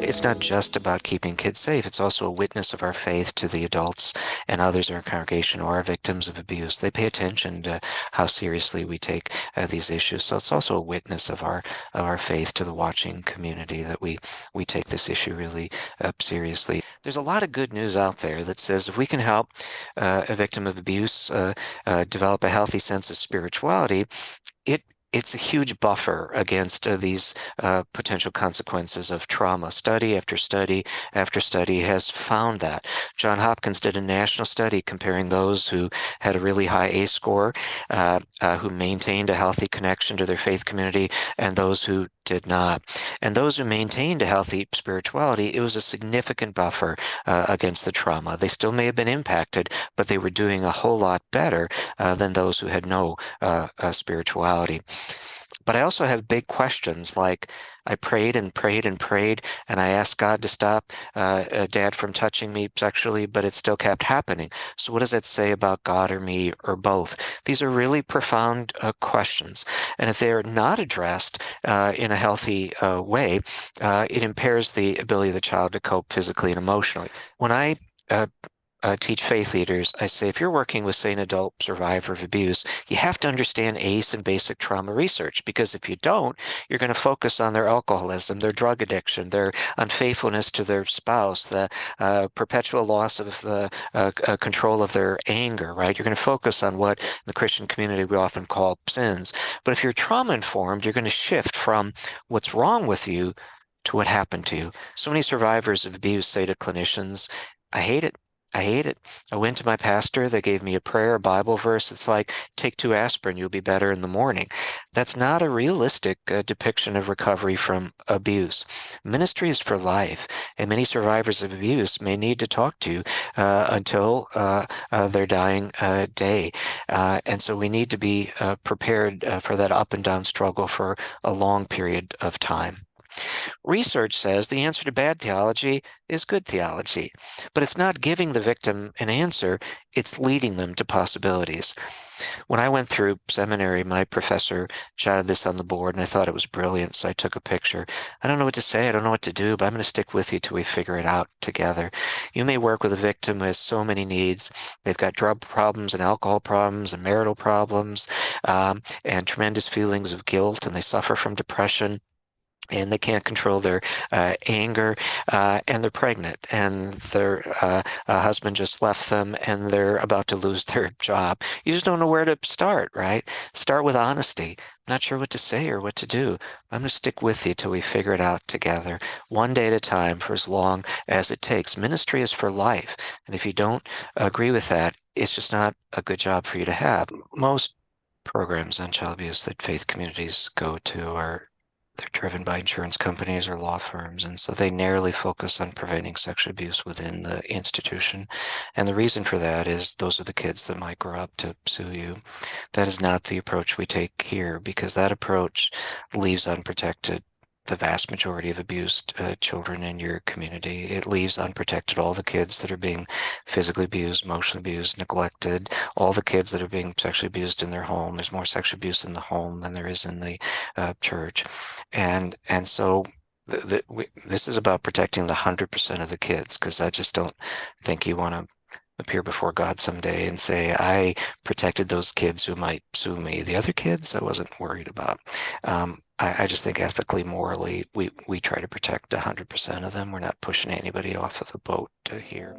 it's not just about keeping kids safe. It's also a witness of our faith to the adults and others in our congregation who are victims of abuse. They pay attention to how seriously we take these issues. So it's also a witness of our faith to the watching community that we take this issue really seriously. There's a lot of good news out there that says if we can help a victim of abuse develop a healthy sense of spirituality, it it's a huge buffer against these potential consequences of trauma. Study after study after study has found that. John Hopkins did a national study comparing those who had a really high ACE score, who maintained a healthy connection to their faith community, and those who did not. And those who maintained a healthy spirituality, it was a significant buffer against the trauma. They still may have been impacted, but they were doing a whole lot better than those who had no spirituality. But I also have big questions like I prayed and prayed and prayed, and I asked God to stop Dad from touching me sexually, but it still kept happening. So what does that say about God or me or both? These are really profound questions. And if they're not addressed in a healthy way, it impairs the ability of the child to cope physically and emotionally. When I teach faith leaders, I say, if you're working with, say, an adult survivor of abuse, you have to understand ACE and basic trauma research, because if you don't, you're going to focus on their alcoholism, their drug addiction, their unfaithfulness to their spouse, the perpetual loss of the control of their anger, right? You're going to focus on what in the Christian community we often call sins. But if you're trauma informed, you're going to shift from what's wrong with you to what happened to you. So many survivors of abuse say to clinicians, I hate it. I hate it. I went to my pastor. They gave me a prayer, a Bible verse. It's like, take 2 aspirin, you'll be better in the morning. That's not a realistic depiction of recovery from abuse. Ministry is for life, and many survivors of abuse may need to talk to until their dying day. And so we need to be prepared for that up and down struggle for a long period of time. Research says the answer to bad theology is good theology, but it's not giving the victim an answer, it's leading them to possibilities. When I went through seminary, my professor jotted this on the board, and I thought it was brilliant, so I took a picture. I don't know what to say, I don't know what to do, but I'm going to stick with you till we figure it out together. You may work with a victim who has so many needs. They've got drug problems and alcohol problems and marital problems, and tremendous feelings of guilt, and they suffer from depression, and they can't control their anger, and they're pregnant, and their husband just left them, and they're about to lose their job. You just don't know where to start, right? Start with honesty. I'm not sure what to say or what to do. I'm going to stick with you till we figure it out together, one day at a time, for as long as it takes. Ministry is for life, and if you don't agree with that, it's just not a good job for you to have. Most programs on child abuse that faith communities go to are they're driven by insurance companies or law firms, and so they narrowly focus on preventing sexual abuse within the institution. And the reason for that is those are the kids that might grow up to sue you. That is not the approach we take here, because that approach leaves unprotected the vast majority of abused children in your community. It leaves unprotected all the kids that are being physically abused, emotionally abused, neglected, all the kids that are being sexually abused in their home. There's more sexual abuse in the home than there is in the church. And so this is about protecting the 100% of the kids, because I just don't think you want to appear before God someday and say, I protected those kids who might sue me. The other kids, I wasn't worried about. I just think ethically, morally, we try to protect 100% of them. We're not pushing anybody off of the boat here.